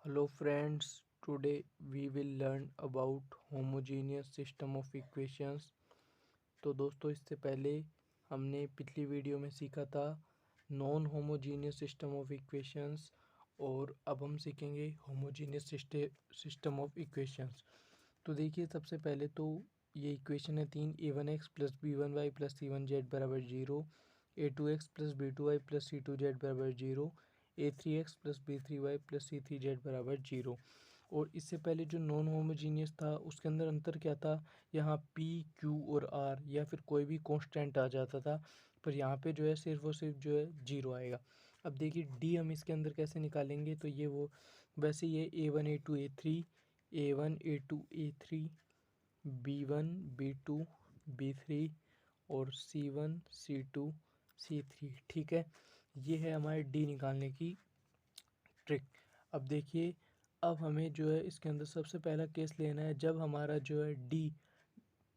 Hello friends, today we will learn about homogeneous system of equations। तो दोस्तों इससे पहले हमने पिछली वीडियो में सीखा था non homogeneous system of equations और अब हम सीखेंगे होमोजीनियस सिस्टम ऑफ इक्वेशंस। तो देखिए सबसे पहले तो ये इक्वेशन है 3a1x plus b1y plus c1z बराबर 0, a2x plus b2y plus c2z बराबर 0, a3x plus b3y plus c3z बराबर 0। और इससे पहले जो नॉन होमोजीनियस था उसके अंदर अंतर क्या था, यहाँ p q और r या फिर कोई भी कांस्टेंट आ जाता था, पर यहाँ पे जो है सिर्फ और सिर्फ जो है जीरो आएगा। अब देखिए डी हम इसके अंदर कैसे निकालेंगे, तो ये वो वैसे ये a1 a2 a3 a1 a2 a3 b1 b2 b3 और c1 c2 c3। ठीक है, ये है हमारे डी निकालने की ट्रिक। अब देखिए अब हमें जो है इसके अंदर सबसे पहला केस लेना है जब हमारा जो है डी,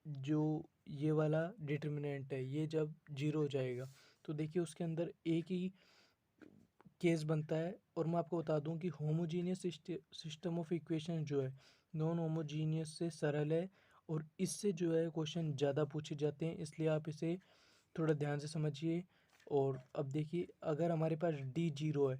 जो ये वाला डिटर्मिनेंट है, ये जब जीरो हो जाएगा। तो देखिए उसके अंदर एक ही केस बनता है। और मैं आपको बता दूं कि होमोजीनियस सिस्टम ऑफ इक्वेशन जो है नॉन होमोजीनियस से सरल है और इससे जो है क्वेश्चन ज़्यादा पूछे जाते हैं, इसलिए आप इसे थोड़ा ध्यान से समझिए। और अब देखिए अगर हमारे पास डी जीरो है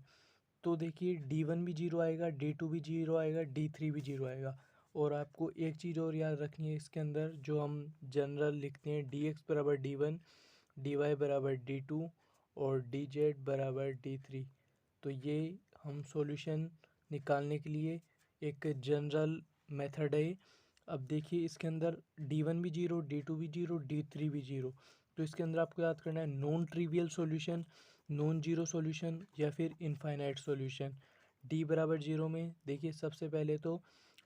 तो देखिए D1 भी जीरो आएगा, D2 भी जीरो आएगा, D3 भी जीरो आएगा। और आपको एक चीज़ और याद रखनी है इसके अंदर, जो हम जनरल लिखते हैं dx बराबर D1, dy बराबर D2 और dz बराबर D3। तो ये हम सॉल्यूशन निकालने के लिए एक जनरल मेथड है। अब देखिए इसके अंदर D1 भी जीरो, D2 भी जीरो, D3 भी जीरो। तो इसके अंदर आपको याद करना है non trivial solution, non zero solution या फिर इनफाइनाइट सॉल्यूशन। डी बराबर जीरो में देखिए सबसे पहले तो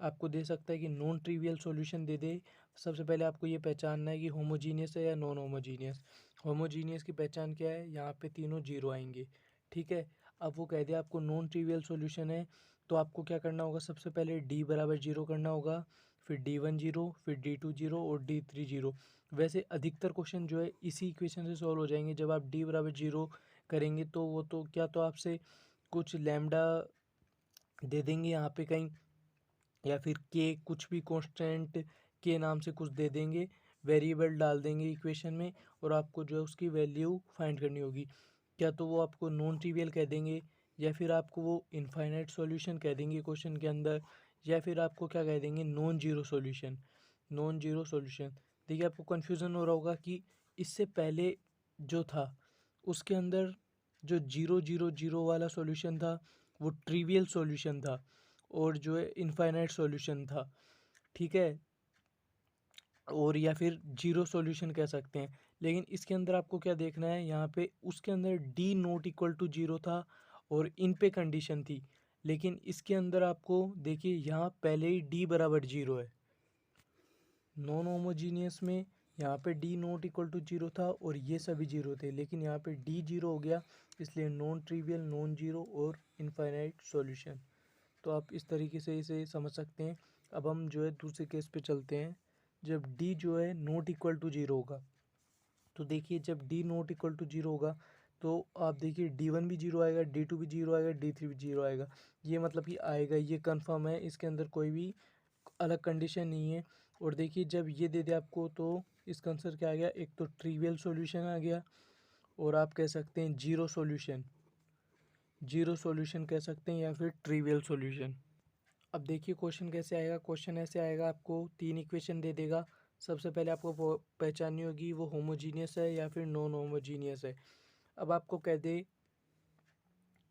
आपको दे सकता है कि नॉन ट्रिवियल सॉल्यूशन दे दे। सबसे पहले आपको ये पहचानना है कि होमोजीनियस है या नॉन होमोजीनियस। होमोजीनियस की पहचान क्या है, यहाँ पे तीनों जीरो आएंगे। ठीक है, अब वो कह दे आपको नॉन ट्रिवियल सॉल्यूशन है तो आपको क्या करना होगा, सबसे पहले डी बराबर जीरो करना होगा, फिर D1 जीरो, फिर D2 जीरो और D3 जीरो। वैसे अधिकतर क्वेश्चन जो है इसी इक्वेशन से सॉल्व हो जाएंगे। जब आप डी बराबर जीरो करेंगे तो वो तो क्या तो आपसे कुछ लैम्डा दे देंगे यहाँ पे कहीं, या फिर के कुछ भी कांस्टेंट के नाम से कुछ दे देंगे, वेरिएबल डाल देंगे इक्वेशन में और आपको जो है उसकी वैल्यू फाइंड करनी होगी। क्या तो वो आपको नॉन ट्रिवियल कह देंगे या फिर आपको वो इनफाइनाइट सॉल्यूशन कह देंगे क्वेश्चन के अंदर, या फिर आपको क्या कह देंगे non zero solution. Non zero solution देखिए आपको कन्फ्यूज़न हो रहा होगा कि इससे पहले जो था उसके अंदर जो जीरो जीरो जीरो वाला सॉल्यूशन था वो ट्रिवियल सॉल्यूशन था और जो है इनफाइनाइट सॉल्यूशन था। ठीक है, और या फिर जीरो सॉल्यूशन कह सकते हैं। लेकिन इसके अंदर आपको क्या देखना है, यहाँ पे उसके अंदर D not equal to zero था और इन पे कंडीशन थी। लेकिन इसके अंदर आपको देखिए यहाँ पहले ही डी बराबर जीरो है। नॉन होमोजीनियस में यहाँ पे D not equal to zero था और ये सभी जीरो थे, लेकिन यहाँ पे डी जीरो हो गया, इसलिए नॉन ट्रिवियल, नॉन जीरो और इनफाइनाइट सॉल्यूशन। तो आप इस तरीके से इसे समझ सकते हैं। अब हम जो है दूसरे केस पे चलते हैं। जब डी जो है नॉट इक्वल टू जीरो होगा, तो देखिए जब D not equal to zero होगा तो आप देखिए D1 भी जीरो आएगा, D2 भी जीरो आएगा, D3 भी जीरो आएगा। ये मतलब कि आएगा, ये कंफर्म है, इसके अंदर कोई भी अलग कंडीशन नहीं है। और देखिए जब ये दे दे आपको तो इसका आंसर क्या आ गया, एक तो ट्रिवियल सॉल्यूशन आ गया और आप कह सकते हैं जीरो सॉल्यूशन, जीरो सॉल्यूशन कह सकते हैं या फिर ट्रिवियल सॉल्यूशन। अब देखिए क्वेश्चन कैसे आएगा, क्वेश्चन ऐसे आएगा, आपको तीन इक्वेशन दे देगा। सबसे पहले आपको पहचाननी होगी वो होमोजीनियस है या फिर नॉन होमोजीनियस है। अब आपको कह दे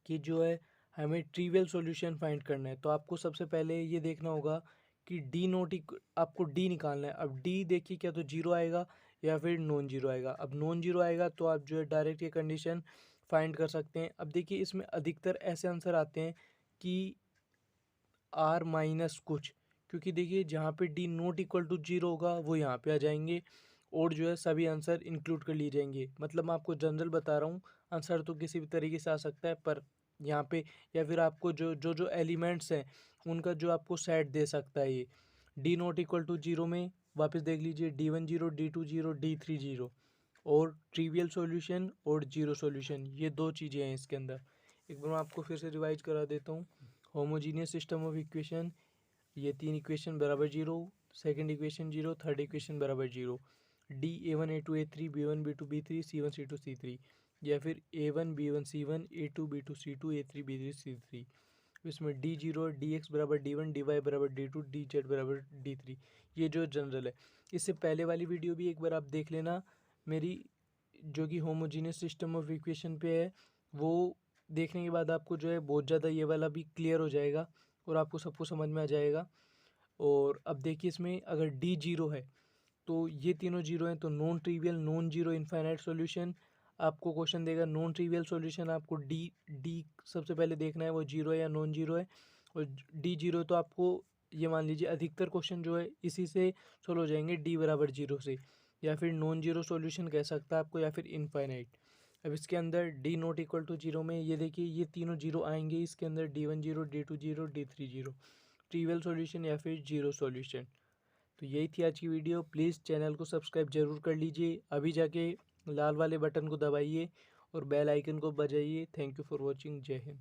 कि जो है हमें ट्रिवियल सॉल्यूशन फाइंड करना है, तो आपको सबसे पहले ये देखना होगा कि डी नोट आपको डी निकालना है। अब डी देखिए क्या तो जीरो आएगा या फिर नॉन जीरो आएगा। अब नॉन जीरो आएगा तो आप जो है डायरेक्ट ये कंडीशन फाइंड कर सकते हैं। अब देखिए इसमें अधिकतर ऐसे आंसर आते हैं कि आर माइनस कुछ, क्योंकि देखिए जहाँ पे D not equal to zero होगा वो यहाँ पे आ जाएंगे और जो है सभी आंसर इंक्लूड कर लिए जाएंगे। मतलब मैं आपको जनरल बता रहा हूँ, आंसर तो किसी भी तरीके से आ सकता है, पर यहाँ पे या फिर आपको जो जो जो एलिमेंट्स हैं उनका जो आपको सेट दे सकता है ये D not equal to zero में। वापस देख लीजिए D1 zero, D2 zero, D3 zero और ट्रिवियल सॉल्यूशन और जीरो सॉल्यूशन, ये दो चीज़ें हैं इसके अंदर। एक बार मैं आपको फिर से रिवाइज करा देता हूँ। होमोजीनियस सिस्टम ऑफ इक्वेशन, ये तीन इक्वेशन बराबर zero, second equation zero, third equation बराबर zero. D A1 A2 A3 B1 B2 B3 C1 C2 C3, या फिर A1 B1 C1 A2 B2 C2 A3 B3 C3। इसमें D zero, D x बराबर D1, D Y बराबर D2, D Z बराबर D3। ये जो general है। इससे पहले वाली वीडियो भी एक बार आप देख लेना मेरी, जो कि होमोजीनियस सिस्टम ऑफ इक्वेशन पे है। वो देखने के बाद आपको जो है बहुत ज़्यादा ये वाला भी क्लियर हो जाएगा और आपको सब कुछ समझ में आ जाएगा। और अब देखिए इसमें अगर डी जीरो है तो ये तीनों जीरो हैं, तो non trivial, non zero, infinite solution. आपको क्वेश्चन देगा नॉन ट्रिवियल सॉल्यूशन, आपको डी डी सबसे पहले देखना है वो जीरो है या नॉन जीरो है। और डी जीरो तो आपको ये मान लीजिए अधिकतर क्वेश्चन जो है इसी से सोल्व हो जाएंगे, डी बराबर जीरो से। या फिर नॉन जीरो सॉल्यूशन कह सकता है आपको, या फिर इनफाइनाइट। अब इसके अंदर D not equal to zero में ये देखिए ये तीनों जीरो आएंगे इसके अंदर, D1 zero, D2 zero, D3 zero, trivial solution या फिर जीरो सॉल्यूशन। तो यही थी आज की वीडियो। प्लीज़ चैनल को सब्सक्राइब जरूर कर लीजिए, अभी जाके लाल वाले बटन को दबाइए और बेल आइकन को बजाइए। Thank you for watching. जय हिंद।